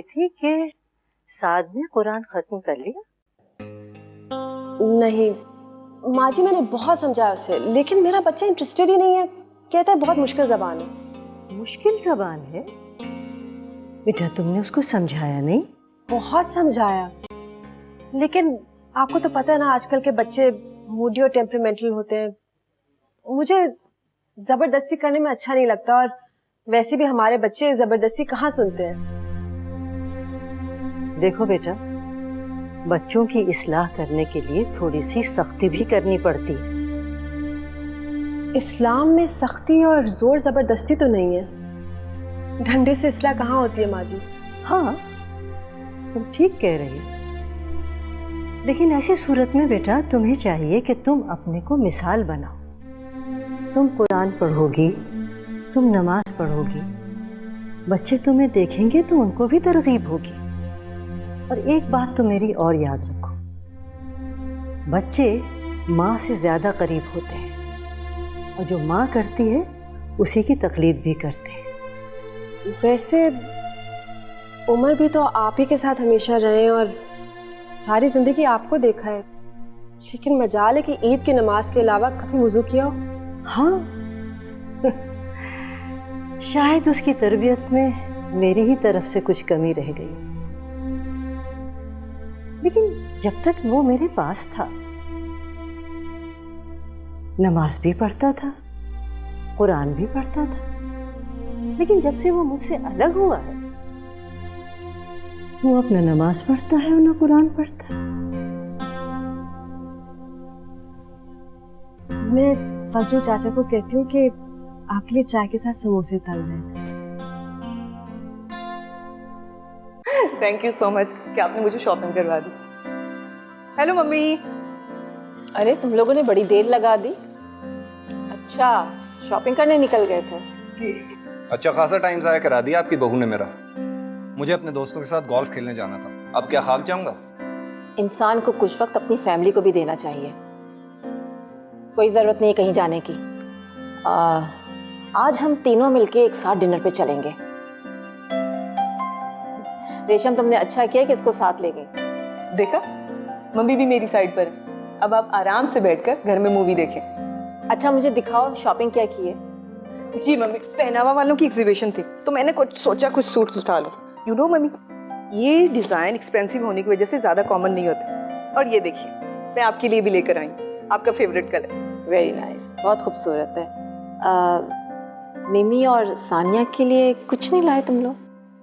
थी कि साद ने कुरान खत्म कर लिया। नहीं माँ जी, मैंने बहुत समझाया उसे, लेकिन मेरा बच्चा इंटरेस्टेड ही नहीं है। कहता है बहुत मुश्किल जबान है। मुश्किल जबान है? बेटा तुमने उसको समझाया नहीं? बहुत समझाया, लेकिन आपको तो पता है ना, आजकल के बच्चे मूडी और टेम्परामेंटल होते हैं। मुझे जबरदस्ती करने में अच्छा नहीं लगता, और वैसे भी हमारे बच्चे जबरदस्ती कहाँ सुनते हैं। देखो बेटा, बच्चों की इस्लाह करने के लिए थोड़ी सी सख्ती भी करनी पड़ती है। इस्लाम में सख्ती और जोर जबरदस्ती तो नहीं है। डंडे से इस्लाह कहाँ होती है माँ जी? हाँ तुम ठीक कह रही हो, लेकिन ऐसी सूरत में बेटा तुम्हें चाहिए कि तुम अपने को मिसाल बनाओ। तुम कुरान पढ़ोगी, तुम नमाज पढ़ोगी, बच्चे तुम्हें देखेंगे तो उनको भी तरगीब होगी। और एक बात तो मेरी और याद रखो, बच्चे माँ से ज्यादा करीब होते हैं, और जो माँ करती है उसी की तकलीद भी करते हैं। वैसे उमर भी तो आप ही के साथ हमेशा रहे और सारी जिंदगी आपको देखा है, लेकिन मजाल है कि ईद की नमाज के अलावा कभी वुजू किया हो? हाँ शायद उसकी तरबियत में मेरी ही तरफ से कुछ कमी रह गई, लेकिन जब तक वो मेरे पास था नमाज भी पढ़ता था, कुरान भी पढ़ता था। लेकिन जब से वो मुझसे अलग हुआ है, वो अपना नमाज पढ़ता है और ना कुरान पढ़ता है। मैं फजलू चाचा को कहती हूँ कि आपके लिए चाय के साथ समोसे तल दें। थैंक यू सो मच कि आपने मुझे शॉपिंग करवा दी। Hello mummy. अरे तुम लोगों ने बड़ी देर लगा दी। अच्छा शॉपिंग करने निकल गए थे? जी। अच्छा खासा टाइम ज़ाया करा दिया आपकी बहू ने मेरा। मुझे अपने दोस्तों के साथ गोल्फ खेलने जाना था, अब क्या खाक जाऊंगा? इंसान को कुछ वक्त अपनी फैमिली को भी देना चाहिए। कोई ज़रूरत नहीं है कहीं जाने की। आज हम तीनों मिलके एक साथ डिनर पे चलेंगे। रेशम तुमने अच्छा किया कि इसको साथ ले गई। देखा, मम्मी भी मेरी साइड पर है। अब आप आराम से बैठकर घर में मूवी देखें। अच्छा मुझे दिखाओ शॉपिंग क्या की है। जी मम्मी, पहनावा वालों की एग्जीबिशन थी तो मैंने कुछ सोचा कुछ सूट्स उठा लो। यू नो मम्मी, ये डिज़ाइन एक्सपेंसिव होने की वजह से ज़्यादा कॉमन नहीं होते। और ये देखिए, मैं आपके लिए भी लेकर आई, आपका फेवरेट कलर। वेरी नाइस, बहुत खूबसूरत है। मिमी और सानिया के लिए कुछ नहीं लाए तुम लोग?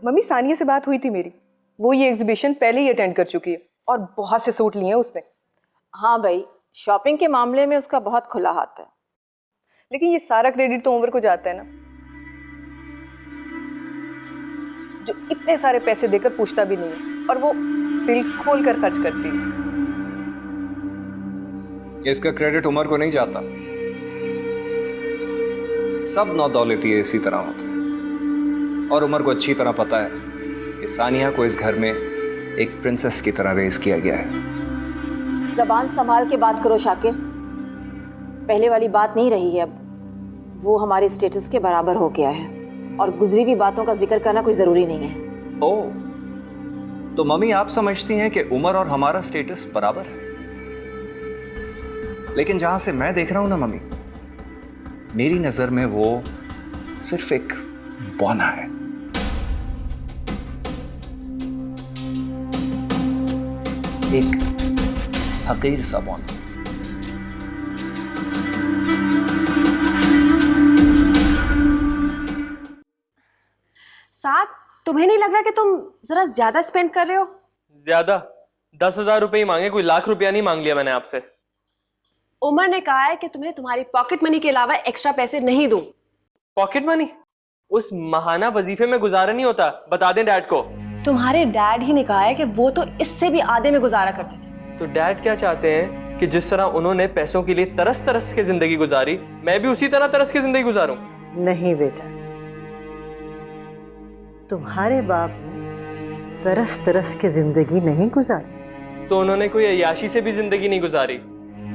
मम्मी सानिया से बात हुई थी मेरी, वो ये एग्जीबिशन पहले ही अटेंड कर चुकी है और बहुत से सूट लिए हैं उसने। हाँ भाई, शॉपिंग के मामले में उसका बहुत खुला हाथ है। लेकिन ये सारा क्रेडिट तो उमर को जाता है ना, जो इतने सारे पैसे देकर पूछता भी नहीं है और वो दिल खोल कर खर्च करती है। इसका क्रेडिट उमर को नहीं जाता, सब नौदौलती इसी तरह होते हैं। और उमर को अच्छी तरह पता है कि सानिया को इस घर में एक प्रिंसेस की तरह रेज किया गया है। जबान संभाल के बात करो शाकिर, पहले वाली बात नहीं रही है अब। वो हमारे स्टेटस के बराबर हो गया है और गुजरी हुई बातों का जिक्र करना कोई जरूरी नहीं है। ओह, तो मम्मी आप समझती हैं कि उमर और हमारा स्टेटस बराबर है? लेकिन जहां से मैं देख रहा हूं ना मम्मी, मेरी नजर में वो सिर्फ एक बौना है। एक हकीर सा बौना। साथ तुम्हें नहीं लग रहा कि तुम जरा ज्यादा स्पेंड कर रहे हो? ज्यादा? 10,000 रुपए ही मांगे, कोई लाख रुपया नहीं मांग लिया मैंने आपसे। उमर ने कहा है कि तुम्हें तुम्हारी पॉकेट मनी के अलावा एक्स्ट्रा पैसे नहीं दूं। Pocket money? उस महाना वजीफे में गुजारा नहीं होता, बता दें डैड को। तुम्हारे डैड ही ने कहा है कि वो तो इससे भी आधे में गुजारा करते थे। तो डैड क्या चाहते हैं कि जिस तरह उन्होंने पैसों के लिए तरस तरस के जिंदगी गुजारी, मैं भी उसी तरह तरस के जिंदगी गुजारूं? नहीं बेटा, तुम्हारे बाप ने तरस तरस के जिंदगी नहीं गुजारी। तो उन्होंने कोई अय्याशी से भी जिंदगी नहीं गुजारी।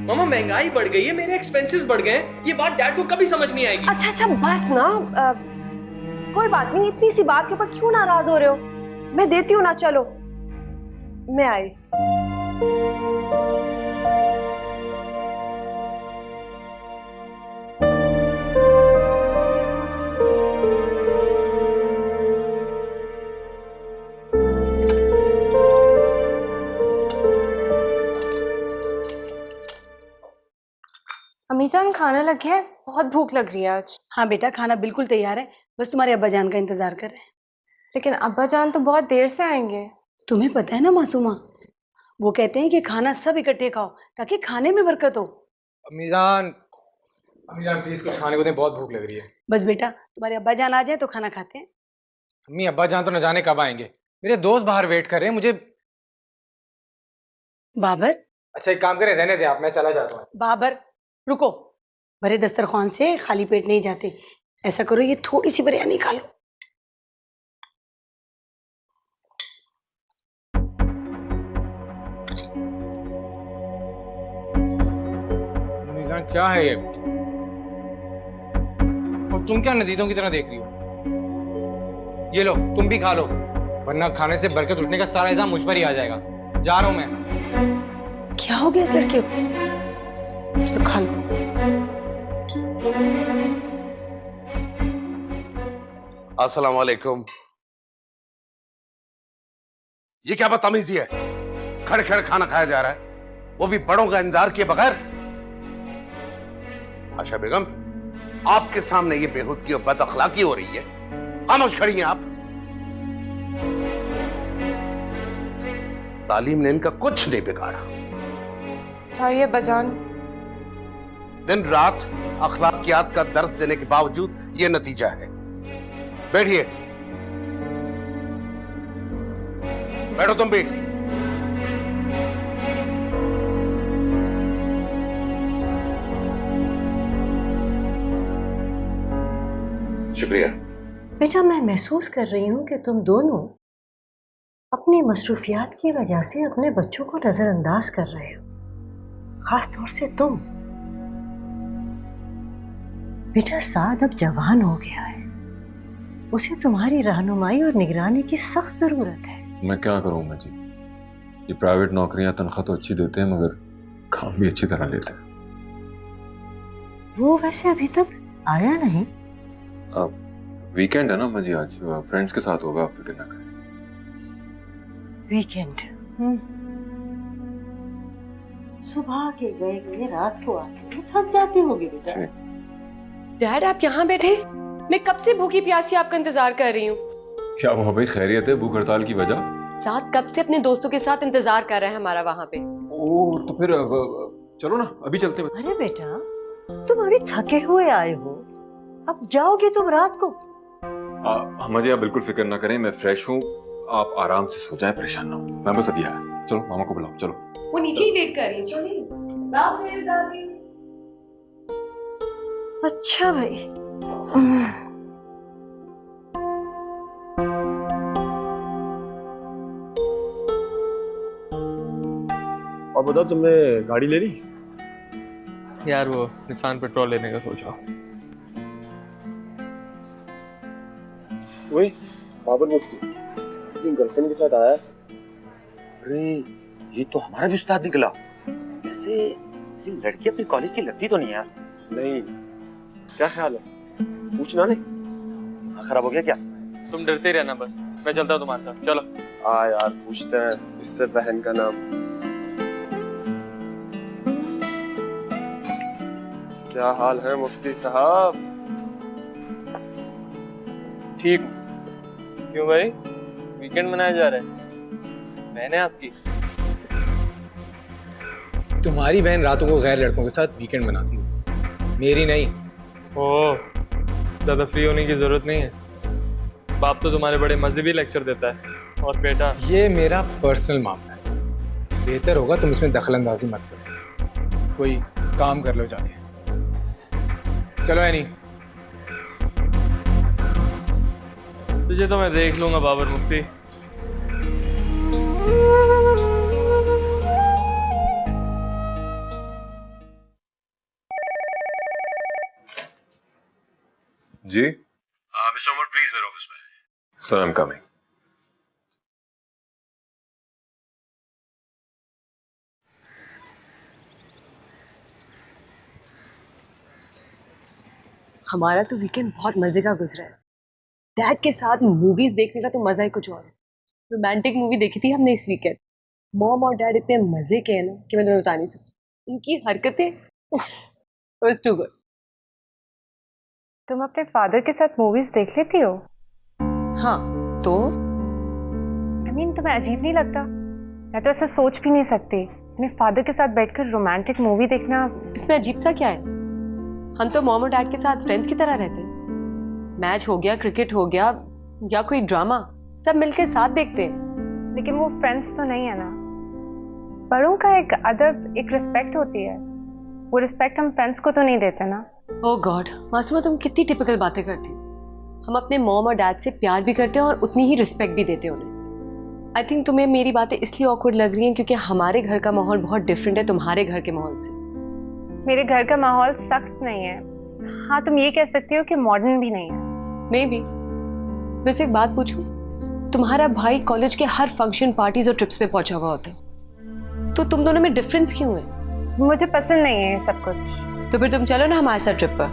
मामा महंगाई बढ़ गई है, मेरे एक्सपेंसेस बढ़ गए हैं, ये बात डैड को कभी समझ नहीं आएगी। अच्छा बस ना, कोई बात नहीं, इतनी सी बात के ऊपर क्यों नाराज हो रहे हो? मैं देती हूँ ना, चलो। मैं आई। अमीजान खाना लग गया है, बहुत भूख लग रही है आज। हाँ बेटा, खाना बिल्कुल तैयार है, बस तुम्हारे अब्बा जान का इंतजार कर रहे हैं। लेकिन अब्बा जान तो बहुत देर से आएंगे। तुम्हें पता है ना मासूमा, वो कहते हैं कि खाना सब इकट्ठे खाओ ताकि खाने में बरकत हो। अम्मीजान अम्मीजान प्लीज कुछ खाने को दें, बहुत भूख लग रही है। बस बेटा, तुम्हारे अब्बा जान आ जाए तो खाना खाते हैं। अम्मी अब्बा जान तो न जाने कब आएंगे, मेरे दोस्त बाहर वेट कर रहे हैं मुझे। बाबर, अच्छा एक काम करें, रहने दे आप, मैं चला जाता हूँ। बाबर रुको, भरे दस्तरखान से खाली पेट नहीं जाते। ऐसा करो, ये थोड़ी सी बिरयानी खा लो। अम्मीजान क्या है ये, और तुम क्या नदीदों की तरह देख रही हो? ये लो तुम भी खा लो, वरना खाने से बरकत उठने का सारा इल्जाम मुझ पर ही आ जाएगा। जा रहा हूं मैं। क्या हो गया इस लड़के को? चलो खा लो। अस्सलाम वालेकुम। ये क्या बदतमीजी है, खड़े खड़े खाना खाया जा रहा है, वो भी बड़ों का इंतजार किए बगैर। आशा बेगम, आपके सामने ये बेहूदगी और बद अखलाकी हो रही है, खामोश खड़ी हैं आप। तालीम ने इनका कुछ नहीं बिगाड़ा। सॉरी अब्बा जान। दिन रात अखलाकियात का दर्स देने के बावजूद ये नतीजा है। बैठिए, बैठो तुम भी। शुक्रिया। बेटा, मैं महसूस कर रही हूँ कि तुम दोनों अपनी मसरूफियात की वजह से अपने बच्चों को नजरअंदाज कर रहे हो, खास तौर से तुम। बेटा, साद अब जवान हो गया है, उसे तुम्हारी रहनुमाई और निगरानी की सख्त जरूरत है। मैं क्या करूं अम्मा जी, ये प्राइवेट नौकरियां तनख्वाह तो अच्छी देते हैं मगर काम भी अच्छी तरह लेते हैं। वो वैसे अभी तक आया नहीं? अब वीकेंड है ना अम्मा जी, आज फ्रेंड्स के साथ होगा, आप फिक्र ना करें। वीकेंड? सुबह के गए रात को आते थक जाते होगे बेटा। डैड, आप यहाँ बैठे? मैं कब से भूखी प्यासी आपका इंतजार कर रही हूँ। क्या वो भाई खैरियत है भूख हड़ताल की वजह? साथ कब से अपने दोस्तों के साथ इंतजार कर रहे हैं हमारा वहाँ पे। ओ तो फिर चलो ना, अभी चलते हैं। अरे बेटा, तुम अभी थके हुए आए हो, अब जाओगे तुम रात को? अम्मा जी आप बिल्कुल फिक्र ना करें, मैं फ्रेश हूँ, आप आराम से सो जाएं, परेशान ना हो, मैं बस अभी आया। चलो मामा को बुलाओ, चलो। वो नीचे ही वेट कर रही है, चलिए। अच्छा भाई। और बताओ, तुमने गाड़ी ले ली? यार वो निसान पेट्रोल लेने का सोचा। वही बाबर मुफ्ती अपनी गर्लफ्रेंड के साथ आया है। अरे ये तो हमारा भी उस्ताद निकला। वैसे ये लड़की अपनी कॉलेज की लगती तो नहीं यार? नहीं, क्या ख्याल है? पूछना नहीं। हाँ, खराब हो गया क्या? तुम डरते रहना बस, मैं चलता हूँ तुम्हारे साथ, चलो। आ यार, पूछते हैं इससे बहन का नाम। क्या हाल है मुफ्ती साहब? ठीक। क्यों भाई, वीकेंड मनाया जा रहा है? बहन है आपकी? तुम्हारी बहन रातों को गैर लड़कों के साथ वीकेंड मनाती है, मेरी नहीं। ओह, ज्यादा फ्री होने की जरूरत नहीं है। बाप तो तुम्हारे बड़े मजहबी लेक्चर देता है, और बेटा ये मेरा पर्सनल मामला है, बेहतर होगा तुम इसमें दखलंदाजी मत करो, कोई काम कर लो जाके। चलो एनी। तुझे तो मैं देख लूंगा बाबर मुफ्ती। जी मिस्टर उमर, प्लीज मेरे ऑफिस में। Sir, I am coming. हमारा तो वीकेंड बहुत मजे का गुजरा है। डैड के साथ मूवीज देखने का तो मजा ही कुछ और है। रोमांटिक मूवी देखी थी हमने इस वीकेंड। मॉम और डैड इतने मजे के हैं ना कि मैं तुम्हें बता नहीं सकती। उनकी हरकतें वाज टू गुड। तुम अपने फादर के साथ मूवीज देख लेती हो? हाँ तो आई मीन तुम्हें अजीब नहीं लगता? मैं तो ऐसा सोच भी नहीं सकती, अपने फादर के साथ बैठकर रोमांटिक मूवी देखना। इसमें अजीब सा क्या है? हम तो मॉम और डैड के साथ फ्रेंड्स की तरह रहते हैं। मैच हो गया, क्रिकेट हो गया या कोई ड्रामा, सब मिलके साथ देखते हैं। लेकिन वो फ्रेंड्स तो नहीं है ना। बड़ों का एक अदब, एक रिस्पेक्ट होती है। वो रिस्पेक्ट हम फ्रेंड्स को तो नहीं देते ना। ओह गॉड मासूमा, तुम कितनी टिपिकल बातें करती हो। हम अपने मॉम और डैड से प्यार भी करते हैं और उतनी ही रिस्पेक्ट भी देते हैं उन्हें। आई थिंक तुम्हें मेरी बातें इसलिए ऑकवर्ड लग रही हैं क्योंकि हमारे घर का माहौल बहुत डिफरेंट है तुम्हारे घर के माहौल से। मेरे घर का माहौल सख्त नहीं है। हाँ, तुम ये कह सकती हो कि मॉडर्न भी नहीं है। May be. वैसे एक बात पूछूं, तुम्हारा भाई कॉलेज के हर फंक्शन, पार्टीज और ट्रिप्स पे पहुंचा हुआ होता है, तो तुम दोनों में डिफरेंस क्यों है? मुझे पसंद नहीं है ये सब कुछ। तो फिर तुम चलो ना हमारे साथ ट्रिप पर।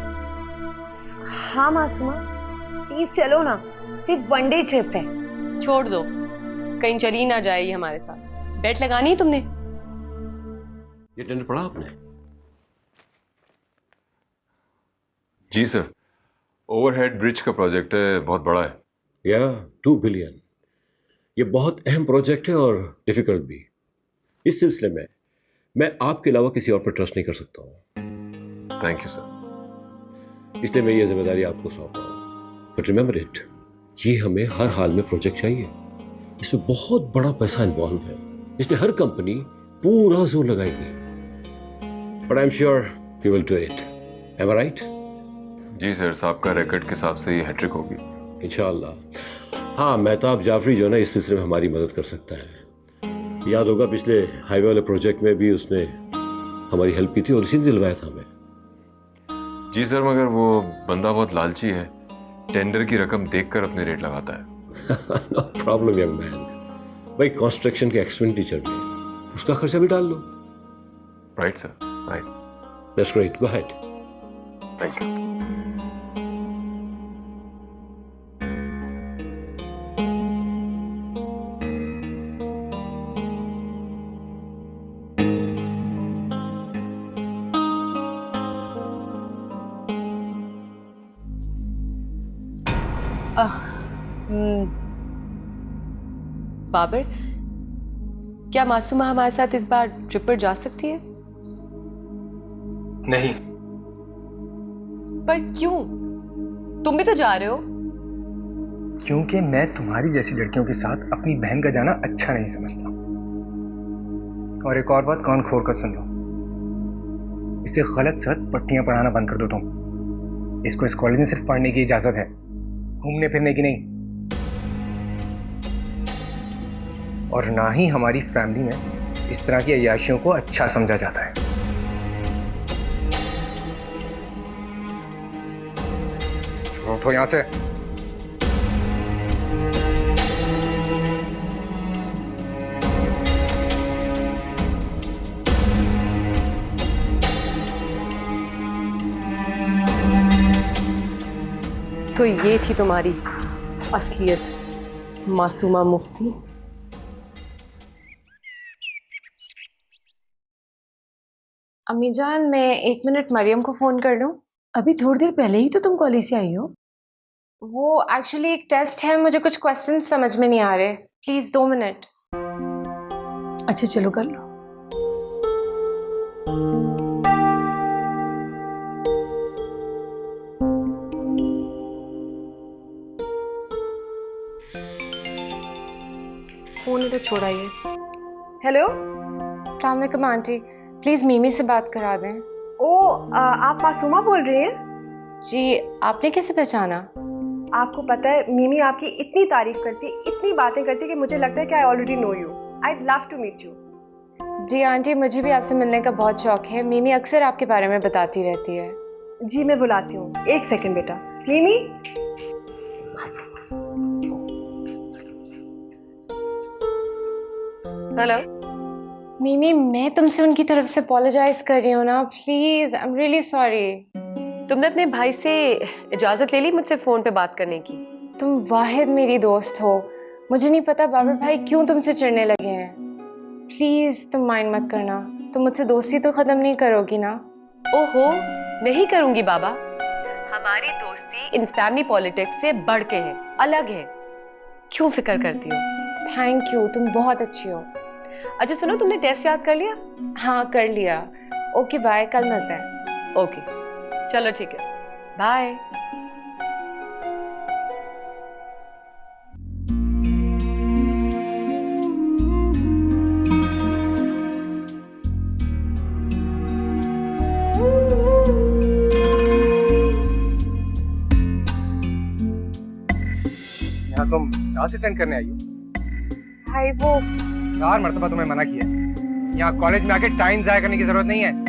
हाँ मासूमा, प्लीज चलो ना, सिर्फ वन डे ट्रिप है। छोड़ दो, कहीं चली ना जाए ये हमारे साथ। बेट लगानी है तुमने? ये टेंडर पढ़ा आपने? जी सर, ओवरहेड ब्रिज का प्रोजेक्ट है, बहुत बड़ा है। या 2 बिलियन। ये बहुत अहम प्रोजेक्ट है और डिफिकल्ट भी। इस सिलसिले में मैं आपके अलावा किसी और पर ट्रस्ट नहीं कर सकता हूँ। Thank you sir. इसलिए मैं ये जिम्मेदारी आपको सौंप रहा हूँ। बट रिमेंबर इट, ये हमें हर हाल में प्रोजेक्ट चाहिए। इसमें बहुत बड़ा पैसा इन्वॉल्व है, इसलिए हर कंपनी पूरा जोर लगाएगी। But I am sure you will do it. Am I right? जी सर, साहब का रिकॉर्ड के हिसाब से ये हैट्रिक होगी इंशाअल्लाह। हाँ, मेहताब जाफरी जो ना इस सिलसिले में हमारी मदद कर सकता है। याद होगा पिछले हाईवे वाले प्रोजेक्ट में भी उसने हमारी हेल्प की थी और इसी ने दिलवाया था हमें। जी सर, मगर वो बंदा बहुत लालची है, टेंडर की रकम देखकर अपने रेट लगाता है। No problem young man. भाई कंस्ट्रक्शन के एक्सपेंडिचर में उसका खर्चा भी डाल लो। Right sir, right. That's great, go ahead. Thank you. Babar, क्या मासूमा हमारे साथ इस बार ट्रिप पर जा सकती है? नहीं। पर क्यों? तुम भी तो जा रहे हो। क्योंकि मैं तुम्हारी जैसी लड़कियों के साथ अपनी बहन का जाना अच्छा नहीं समझता। और एक और बात कान खोल कर सुन लो, इसे गलत सलत पट्टियां पढ़ाना बंद कर दो तुम। इसको इस कॉलेज में सिर्फ पढ़ने की इजाजत है, घूमने फिरने की नहीं। और ना ही हमारी फैमिली में इस तरह की अय्याशियों को अच्छा समझा जाता है। उठो यहां से। तो ये थी तुम्हारी असलियत, मासूमा मुफ्ती। अम्मी जान, मैं 1 मिनट मरियम को फोन कर लूं? अभी थोड़ी देर पहले ही तो तुम कॉलेज से आई हो। वो एक्चुअली एक टेस्ट है, मुझे कुछ क्वेश्चन समझ में नहीं आ रहे। Please 2 minute. अच्छा चलो कर लो। फोन इधर छोड़ाइए। हेलो, अस्सलाम वालेकुम आंटी, प्लीज मीमी से बात करा दें। आप मासूमा बोल रही हैं? जी, आपने कैसे पहचाना? आपको पता है मीमी आपकी इतनी तारीफ करती, इतनी बातें करती कि मुझे लगता है कि I already know you. I'd love to meet you. जी आंटी, मुझे भी आपसे मिलने का बहुत शौक है। मीमी अक्सर आपके बारे में बताती रहती है। जी मैं बुलाती हूँ, 1 सेकंड बेटा। मीमी, हेलो मीमी, मैं तुमसे उनकी तरफ से अपोलोजाइज कर रही हूँ ना, please, I am really sorry. तुमने अपने भाई से इजाजत ले ली मुझसे फोन पे बात करने की? तुम वाहिद मेरी दोस्त हो, मुझे नहीं पता बाबर भाई क्यों तुमसे चिढ़ने लगे हैं। प्लीज तुम माइंड मत करना, तुम मुझसे दोस्ती तो खत्म नहीं करोगी ना? ओहो, नहीं करूंगी बाबा। हमारी दोस्ती इन फैमिली पॉलिटिक्स से बढ़ के है, अलग है। क्यों फिक्र करती हो? थैंक यू, तुम बहुत अच्छी हो। अच्छा सुनो, तुमने टेस्ट याद कर लिया? हाँ कर लिया। ओके बाय, कल मिलते हैं। ओके चलो ठीक है, बाय। यहाँ तुम क्लास अटेंड करने आई हो? भाई वो 4 मरतबा तुम्हें मना किया है। यहाँ कॉलेज में आके टाइम जाया करने की जरूरत नहीं है।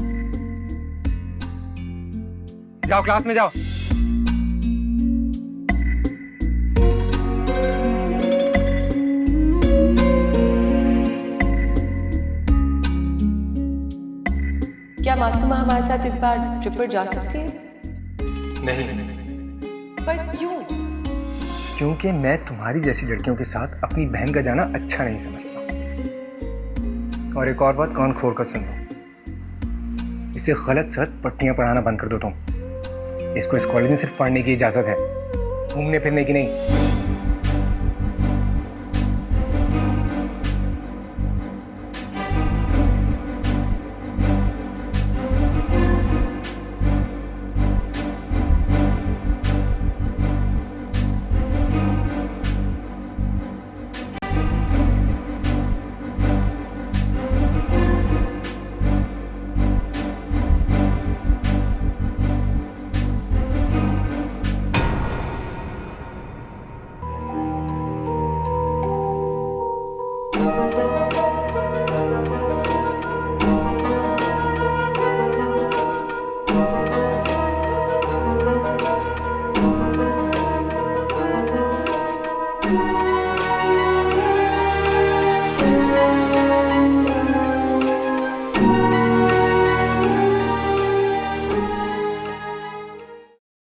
जाओ क्लास में जाओ। क्या मासूमा हमारे साथ इस बार ट्रिप पर जा सकती है? नहीं, पर क्यों? क्योंकि मैं तुम्हारी जैसी लड़कियों के साथ अपनी बहन का जाना अच्छा नहीं समझता। और एक और बात कान खोल कर सुन लो, इसे गलत सलत पट्टियां पढ़ाना बंद कर दो तुम। इसको इस कॉलेज में सिर्फ पढ़ने की इजाजत है, घूमने फिरने की नहीं।